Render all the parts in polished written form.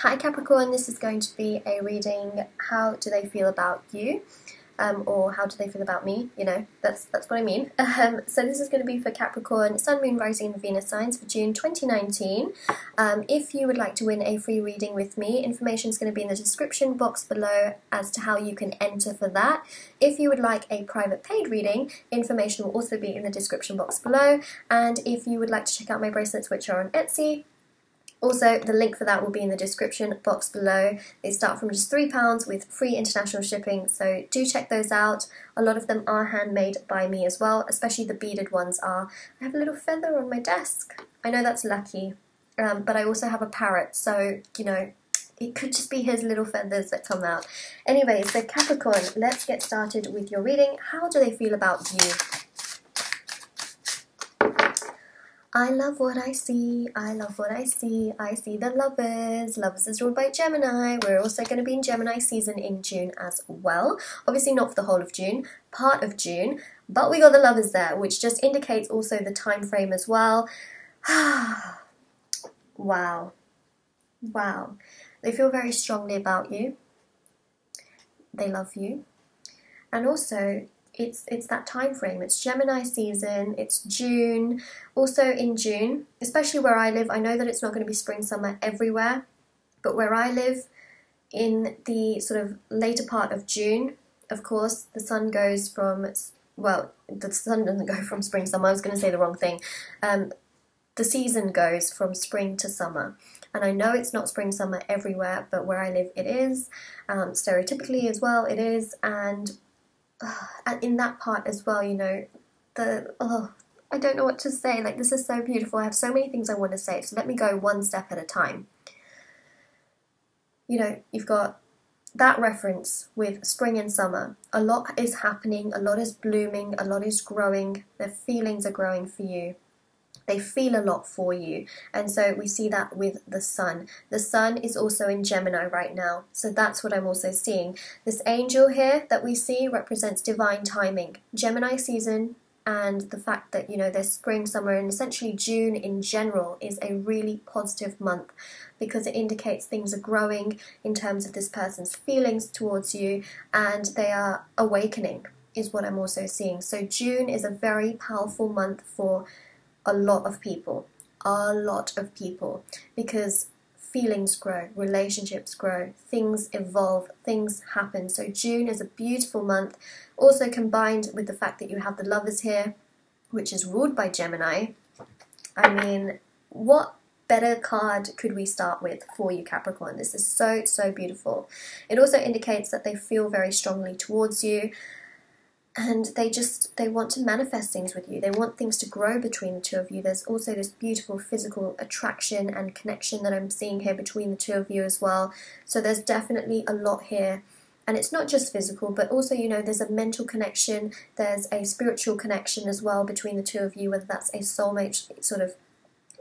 Hi Capricorn, this is going to be a reading, how do they feel about you? Or how do they feel about me? You know, that's what I mean. So this is going to be for Capricorn, Sun, Moon, Rising and Venus signs for June 2019. If you would like to win a free reading with me, information is going to be in the description box below as to how you can enter for that. If you would like a private paid reading, information will also be in the description box below. And if you would like to check out my bracelets, which are on Etsy, also, the link for that will be in the description box below. They start from just £3 with free international shipping, so do check those out. A lot of them are handmade by me as well, especially the beaded ones are. I have a little feather on my desk. I know that's lucky, but I also have a parrot, so, you know, it could just be his little feathers that come out. Anyway, so Capricorn, let's get started with your reading. How do they feel about you? I love what I see, I love what I see the lovers. Lovers is ruled by Gemini. We're also going to be in Gemini season in June as well. Obviously not for the whole of June, part of June, but we got the lovers there, which just indicates also the time frame as well. Wow. Wow. They feel very strongly about you. They love you. And also, it's that time frame. It's Gemini season, it's June. Also in June, especially where I live, I know that it's not going to be spring, summer everywhere, but where I live, in the sort of later part of June, of course, the sun goes from, well, the sun doesn't go from spring, summer, I was going to say the wrong thing. The season goes from spring to summer. And I know it's not spring, summer everywhere, but where I live it is. Stereotypically as well it is, and in that part as well, you know, I don't know what to say. Like, this is so beautiful. I have so many things I want to say, so let me go one step at a time. You know, you've got that reference with spring and summer. A lot is happening, a lot is blooming, a lot is growing. Their feelings are growing for you. They feel a lot for you, and so we see that with the sun. The sun is also in Gemini right now, so that's what I'm also seeing. This angel here that we see represents divine timing. Gemini season, and the fact that, you know, there's spring, summer, and essentially June in general is a really positive month because it indicates things are growing in terms of this person's feelings towards you, and they are awakening, is what I'm also seeing. So June is a very powerful month for a lot of people, because feelings grow, relationships grow, things evolve, things happen. So June is a beautiful month, also combined with the fact that you have the lovers here, which is ruled by Gemini. I mean, what better card could we start with for you, Capricorn? This is so beautiful. It also indicates that they feel very strongly towards you, and they want to manifest things with you. They want things to grow between the two of you. There's also this beautiful physical attraction and connection that I'm seeing here between the two of you as well. So there's definitely a lot here. And it's not just physical, but also, you know, there's a mental connection. There's a spiritual connection as well between the two of you, whether that's a soulmate sort of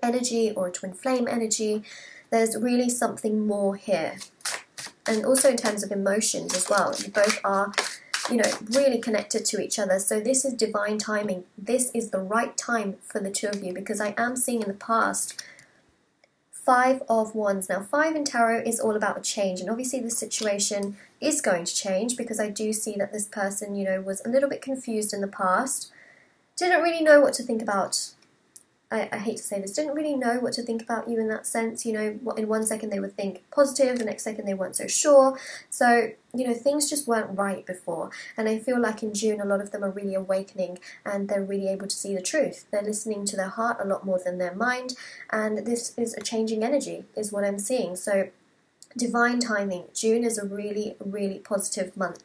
energy or a twin flame energy. There's really something more here. And also in terms of emotions as well. You both are, you know, really connected to each other. So this is divine timing. This is the right time for the two of you, because I am seeing in the past 5 of Wands. Now 5 in tarot is all about a change, and obviously the situation is going to change, because I do see that this person, you know, was a little bit confused in the past, didn't really know what to think about. I hate to say this, didn't really know what to think about you in that sense. You know, in one second they would think positive, the next second they weren't so sure. So, you know, things just weren't right before. And I feel like in June, a lot of them are really awakening, and they're really able to see the truth. They're listening to their heart a lot more than their mind. And this is a changing energy, is what I'm seeing. So, divine timing. June is a really positive month.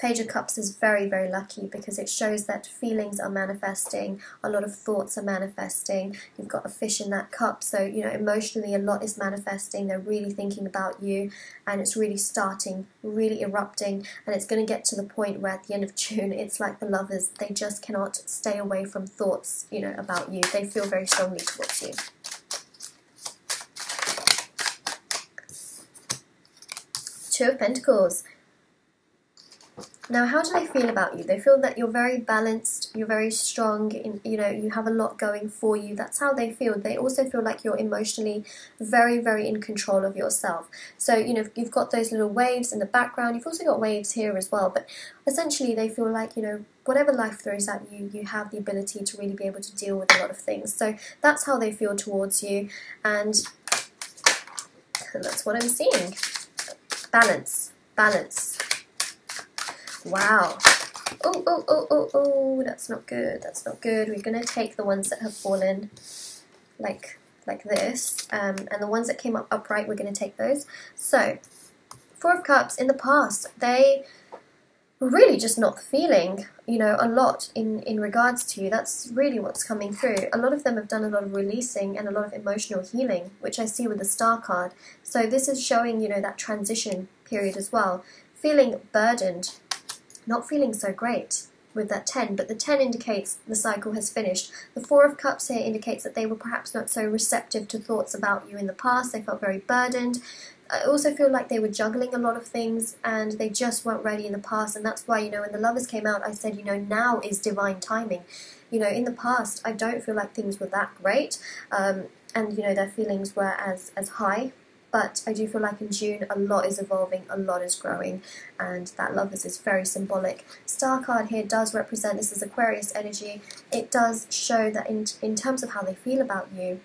Page of Cups is very lucky, because it shows that feelings are manifesting, a lot of thoughts are manifesting. You've got a fish in that cup, so, you know, emotionally a lot is manifesting. They're really thinking about you, and it's really starting, really erupting, and it's going to get to the point where at the end of June, it's like the lovers, they just cannot stay away from thoughts, you know, about you. They feel very strongly towards you. Two of Pentacles. Now, how do they feel about you? They feel that you're very balanced, you're very strong, you have a lot going for you. That's how they feel. They also feel like you're emotionally very, very in control of yourself. So, you've got those little waves in the background. You've also got waves here as well. But essentially, they feel like, whatever life throws at you, you have the ability to really be able to deal with a lot of things. So that's how they feel towards you. And that's what I'm seeing. Balance. Balance. Wow. Oh, that's not good. That's not good. We're going to take the ones that have fallen like this. And the ones that came up upright, we're going to take those. So, Four of Cups, in the past, they were really just not feeling, a lot in regards to you. That's really what's coming through. A lot of them have done a lot of releasing and a lot of emotional healing, which I see with the Star card. So this is showing, that transition period as well. Feeling burdened, not feeling so great with that 10, but the 10 indicates the cycle has finished. The Four of Cups here indicates that they were perhaps not so receptive to thoughts about you in the past. They felt very burdened. I also feel like they were juggling a lot of things and they just weren't ready in the past, and that's why, when the Lovers came out, I said, now is divine timing. In the past, I don't feel like things were that great, and, their feelings were as high, but I do feel like in June, a lot is evolving, a lot is growing, and that Lovers is very symbolic. Star card here does represent, this is Aquarius energy. It does show that in terms of how they feel about you,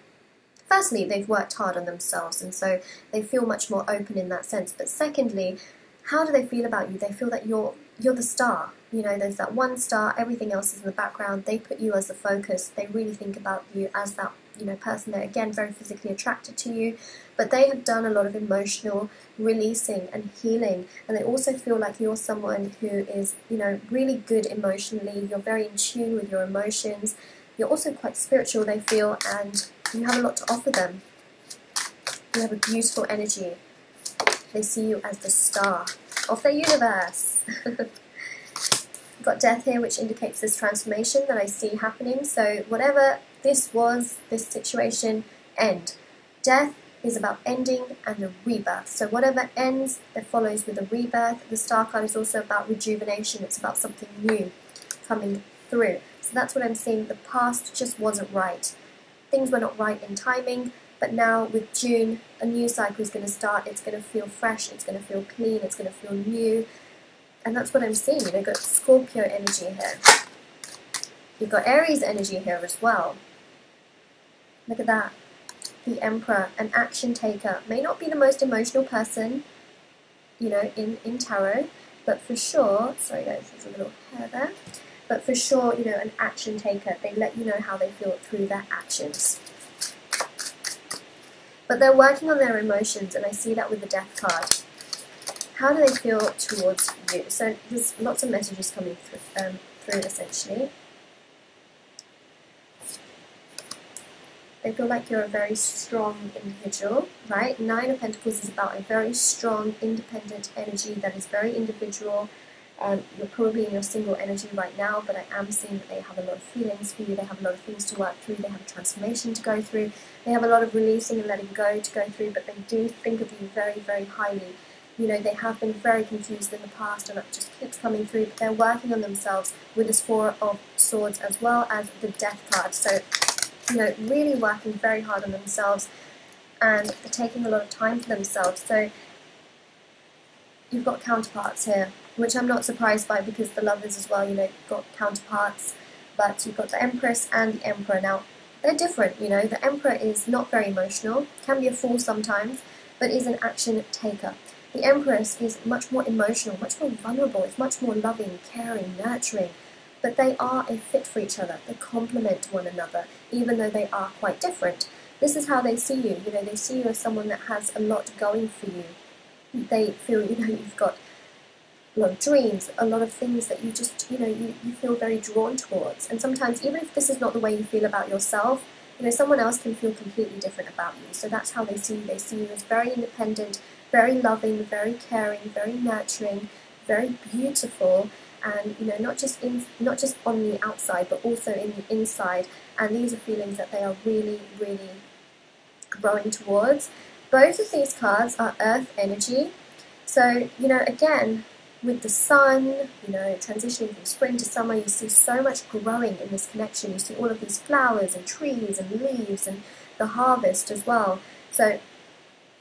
firstly, they've worked hard on themselves, and so they feel much more open in that sense. But secondly, how do they feel about you? They feel that you're the star. There's that one star, everything else is in the background. They put you as the focus. They really think about you as that, person. They're, again, very physically attracted to you. But they have done a lot of emotional releasing and healing. And they also feel like you're someone who is, really good emotionally. You're very in tune with your emotions. You're also quite spiritual, they feel, and you have a lot to offer them. You have a beautiful energy. They see you as the star of their universe. You've got Death here, which indicates this transformation that I see happening. So whatever this was, this situation, end. Death is about ending and a rebirth. So whatever ends, that follows with a rebirth. The Star card is also about rejuvenation. It's about something new coming through. So that's what I'm seeing. The past just wasn't right. Things were not right in timing, but now with June, a new cycle is going to start. It's going to feel fresh, it's going to feel clean, it's going to feel new. And that's what I'm seeing. You've got Scorpio energy here. You've got Aries energy here as well. Look at that. The Emperor, an action taker. May not be the most emotional person, in tarot, but for sure, sorry guys, there's a little hair there. But for sure, an action taker. They let you know how they feel through their actions. But they're working on their emotions, and I see that with the Death card. How do they feel towards you? So there's lots of messages coming through essentially. They feel like you're a very strong individual, right? Nine of Pentacles is about a very strong, independent energy that is very individual. You're probably in your single energy right now, but I am seeing that they have a lot of feelings for you. They have a lot of things to work through. They have a transformation to go through. They have a lot of releasing and letting go to go through, but they do think of you very, very highly. They have been very confused in the past, and it just keeps coming through, but they're working on themselves with this Four of Swords as well as the Death card. So, really working very hard on themselves, and they're taking a lot of time for themselves. So, you've got counterparts here, which I'm not surprised by, because the Lovers as well, you've got counterparts, but you've got the Empress and the Emperor. Now, they're different, the Emperor is not very emotional, can be a fool sometimes, but is an action taker. The Empress is much more emotional, much more vulnerable, it's much more loving, caring, nurturing, but they are a fit for each other, they complement one another, even though they are quite different. This is how they see you, they see you as someone that has a lot going for you. They feel, you've got a lot of dreams, a lot of things that you just, you feel very drawn towards. And sometimes, even if this is not the way you feel about yourself, someone else can feel completely different about you. So that's how they see you. They see you as very independent, very loving, very caring, very nurturing, very beautiful, and not just on the outside, but also in the inside. And these are feelings that they are really, really growing towards. Both of these cards are Earth energy. So, again, with the sun, you know, transitioning from spring to summer, you see so much growing in this connection. You see all of these flowers and trees and leaves and the harvest as well. So,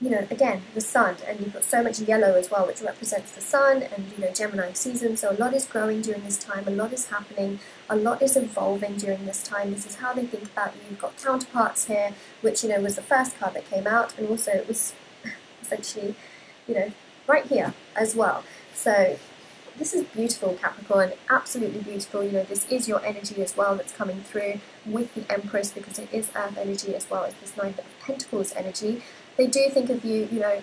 you know, again, the sun, and you've got so much yellow as well, which represents the sun and, you know, Gemini season. So a lot is growing during this time, a lot is happening, a lot is evolving during this time. This is how they think about you. You've got counterparts here, which, you know, was the first card that came out, and also it was essentially, you know, right here as well. So this is beautiful, Capricorn, absolutely beautiful. You know, this is your energy as well that's coming through with the Empress, because it is Earth energy as well as this Nine of Pentacles energy. They do think of you, you know,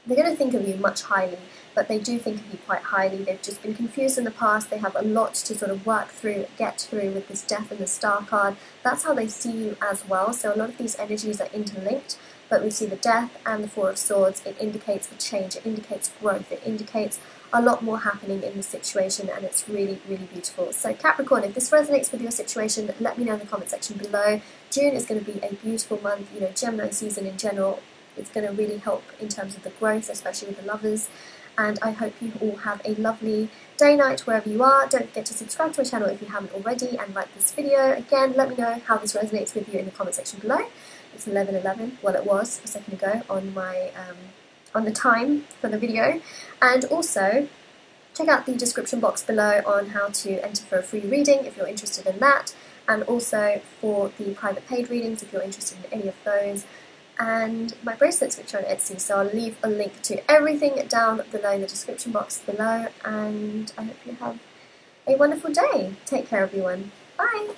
they're going to think of you much highly, but they do think of you quite highly. They've just been confused in the past. They have a lot to sort of work through, get through with this Death and the Star card. That's how they see you as well. So a lot of these energies are interlinked, but we see the Death and the Four of Swords. It indicates a change, it indicates growth, it indicates a lot more happening in the situation, and it's really, really beautiful. So Capricorn, if this resonates with your situation, let me know in the comment section below. June is going to be a beautiful month. You know, Gemini season in general, it's going to really help in terms of the growth, especially with the lovers. And I hope you all have a lovely day, night, wherever you are. Don't forget to subscribe to my channel if you haven't already, and like this video. Again, let me know how this resonates with you in the comment section below. It's 11:11. Well, it was a second ago on my on the time for the video. And also check out the description box below on how to enter for a free reading if you're interested in that, and also for the private paid readings if you're interested in any of those, and my bracelets which are on Etsy. So I'll leave a link to everything down below in the description box below, and I hope you have a wonderful day. Take care, everyone. Bye!